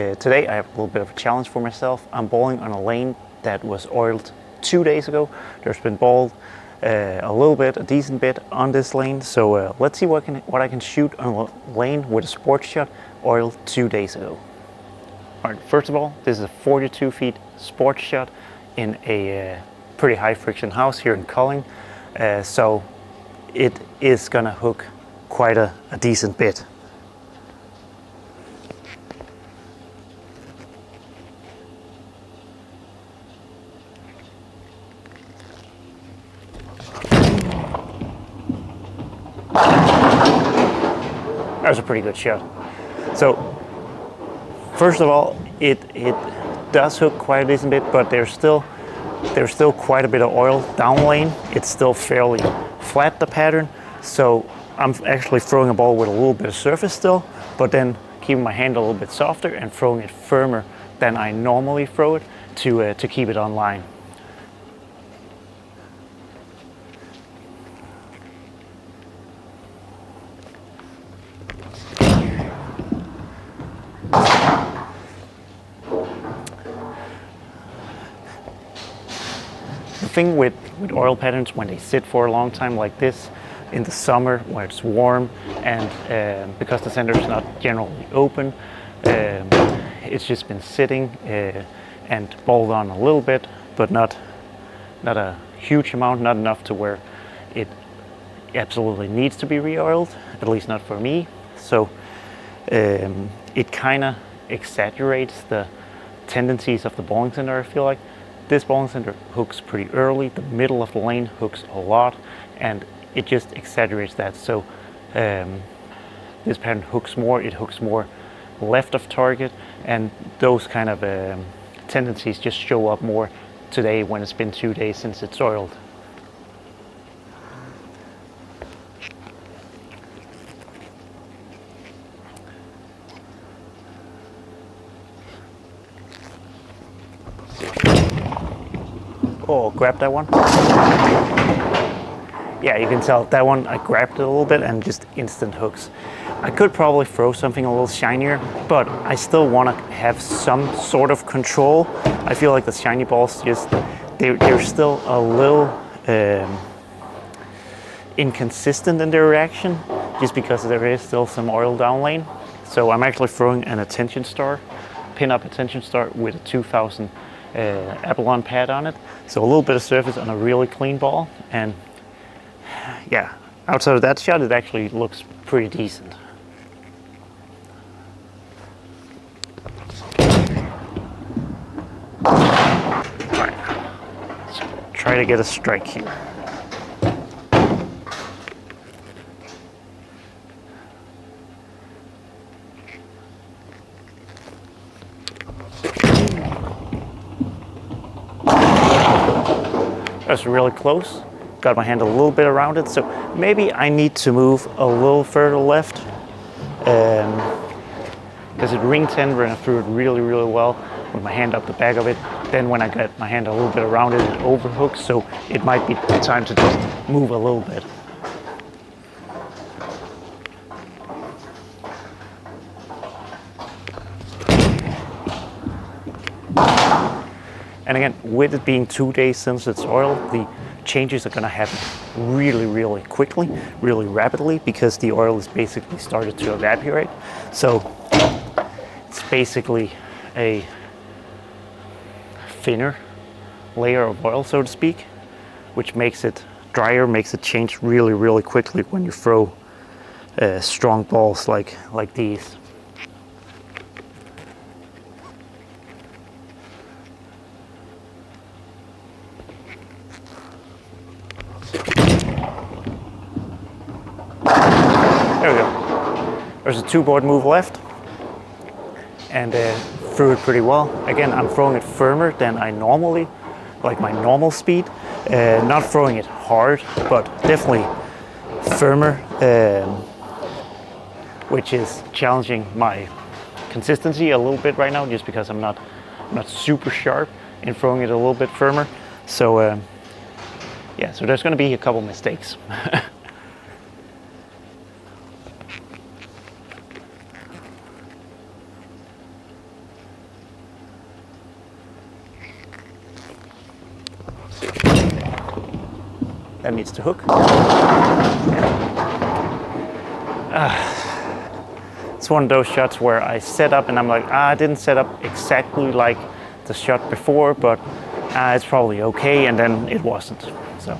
Today I have a little bit of a challenge for myself. I'm bowling on a lane that was oiled 2 days ago. There's been bowled a little bit, a decent bit on this lane. So let's see what I can shoot on a lane with a sports shot oiled 2 days ago. All right, first of all, this is a 42 feet sports shot in a pretty high friction house here in Culling. So it is gonna hook quite a decent bit. That was a pretty good shot. So first of all, it does hook quite a decent bit, but there's still quite a bit of oil down lane. It's still fairly flat, the pattern. So I'm actually throwing a ball with a little bit of surface still, but then keeping my hand a little bit softer and throwing it firmer than I normally throw it to keep it on line. The thing with oil patterns, when they sit for a long time like this, in the summer where it's warm and because the center is not generally open, it's just been sitting and bowled on a little bit, but not a huge amount, not enough to where it absolutely needs to be re-oiled, at least not for me. So it kind of exaggerates the tendencies of the bowling center, I feel like. This bowling center hooks pretty early, the middle of the lane hooks a lot, and it just exaggerates that. So this pattern hooks more, it hooks more left of target, and those kind of tendencies just show up more today when it's been 2 days since it's oiled. Oh, grab that one. Yeah, you can tell that one I grabbed it a little bit and just instant hooks. I could probably throw something a little shinier, but I still want to have some sort of control. I feel like the shiny balls they're still a little inconsistent in their reaction, just because there is still some oil down lane. So I'm actually throwing an attention star, pin-up attention star with a 2000 Abalone pad on it. So a little bit of surface on a really clean ball, and yeah, outside of that shot, it actually looks pretty decent. All right, let's try to get a strike here. That's really close. Got my hand a little bit around it, so maybe I need to move a little further left because it ring tendered and I threw it really, really well with my hand up the back of it. Then when I got my hand a little bit around it, it overhooks, so it might be time to just move a little bit. And again, with it being 2 days since it's oiled, the changes are going to happen really, really quickly, really rapidly, because the oil is basically started to evaporate. So it's basically a thinner layer of oil, so to speak, which makes it drier, makes it change really, really quickly when you throw strong balls like these. There we go. There's a 2-board move left, and threw it pretty well. Again, I'm throwing it firmer than I normally, like my normal speed. Not throwing it hard, but definitely firmer, which is challenging my consistency a little bit right now, just because I'm not super sharp in throwing it a little bit firmer. So yeah, so there's going to be a couple mistakes. That needs to hook. It's one of those shots where I set up and I'm like, I didn't set up exactly like the shot before, but it's probably okay, and then it wasn't. So.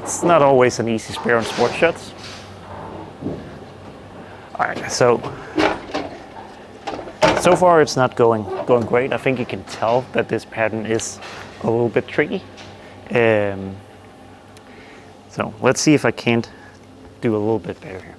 It's not always an easy spare on sport shots. All right, so far it's not going great. I think you can tell that this pattern is a little bit tricky. So let's see if I can't do a little bit better here.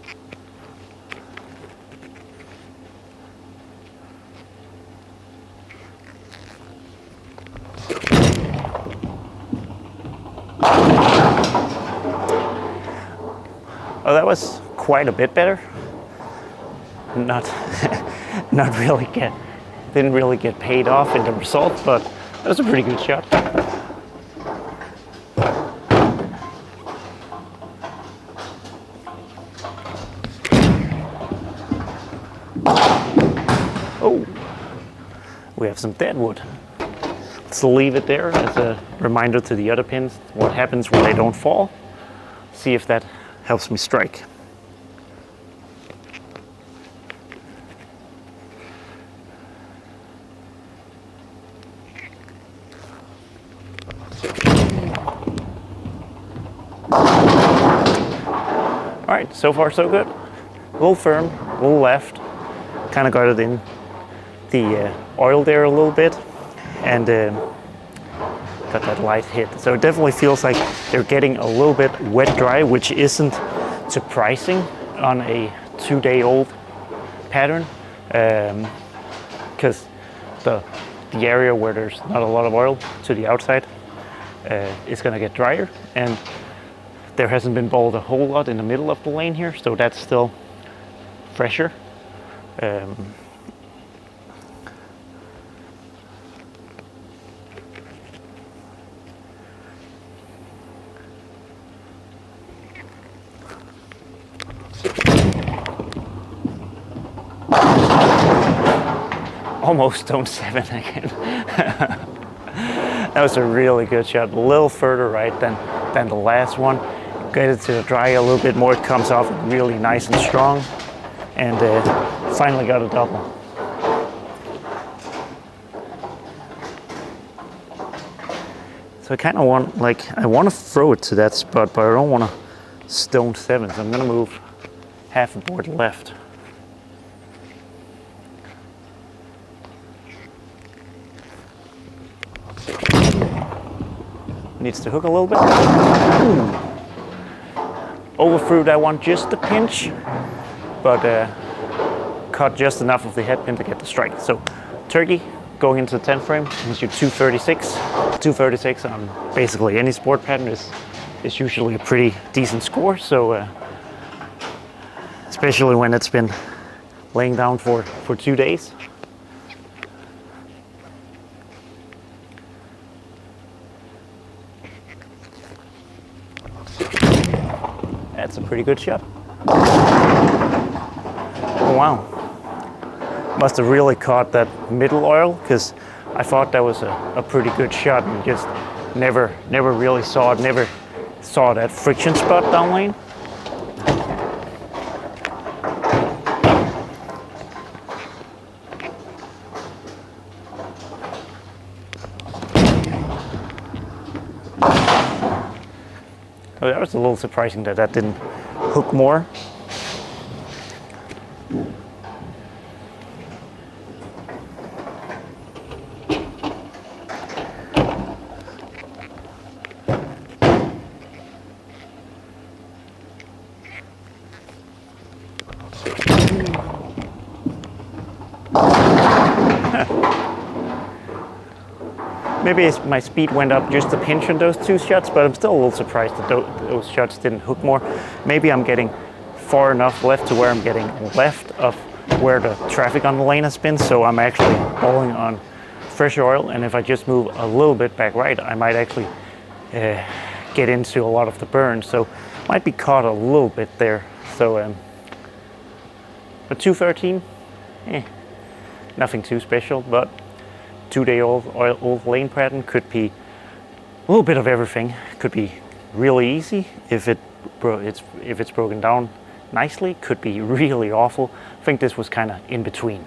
Oh, that was quite a bit better. Not really didn't really get paid off in the result, but that was a pretty good shot. Oh, we have some dead wood. Let's leave it there as a reminder to the other pins what happens when they don't fall. See if that helps me strike. All right, so far so good. A little firm, a little left. Kind of got it in the oil there a little bit, and got that light hit. So it definitely feels like they're getting a little bit wet dry, which isn't surprising on a 2-day-old pattern, because the area where there's not a lot of oil to the outside is going to get drier, and there hasn't been bowled a whole lot in the middle of the lane here, so that's still fresher. Almost stone 7 again. That was a really good shot. A little further right than the last one. Get it to dry a little bit more. It comes off really nice and strong. And finally got a double. So I kind of want, I want to throw it to that spot, but I don't want to stone 7. So I'm going to move half a board left. Needs to hook a little bit. Overthrew that one just a pinch, but caught just enough of the head pin to get the strike. So turkey going into the 10th frame gives you 236. 236 on basically any sport pattern is usually a pretty decent score. So especially when it's been laying down for 2 days. That's a pretty good shot. Oh, wow. Must have really caught that middle oil, because I thought that was a pretty good shot and just never really saw it, never saw that friction spot down lane. Oh, that was a little surprising that didn't hook more. Maybe my speed went up just a pinch on those 2 shots, but I'm still a little surprised that those shots didn't hook more. Maybe I'm getting far enough left to where I'm getting left of where the traffic on the lane has been, so I'm actually bowling on fresher oil, and if I just move a little bit back right, I might actually get into a lot of the burn, so might be caught a little bit there. So But 213, nothing too special. But 2-day-old lane pattern could be a little bit of everything. Could be really easy if it's broken down nicely. Could be really awful. I think this was kind of in between.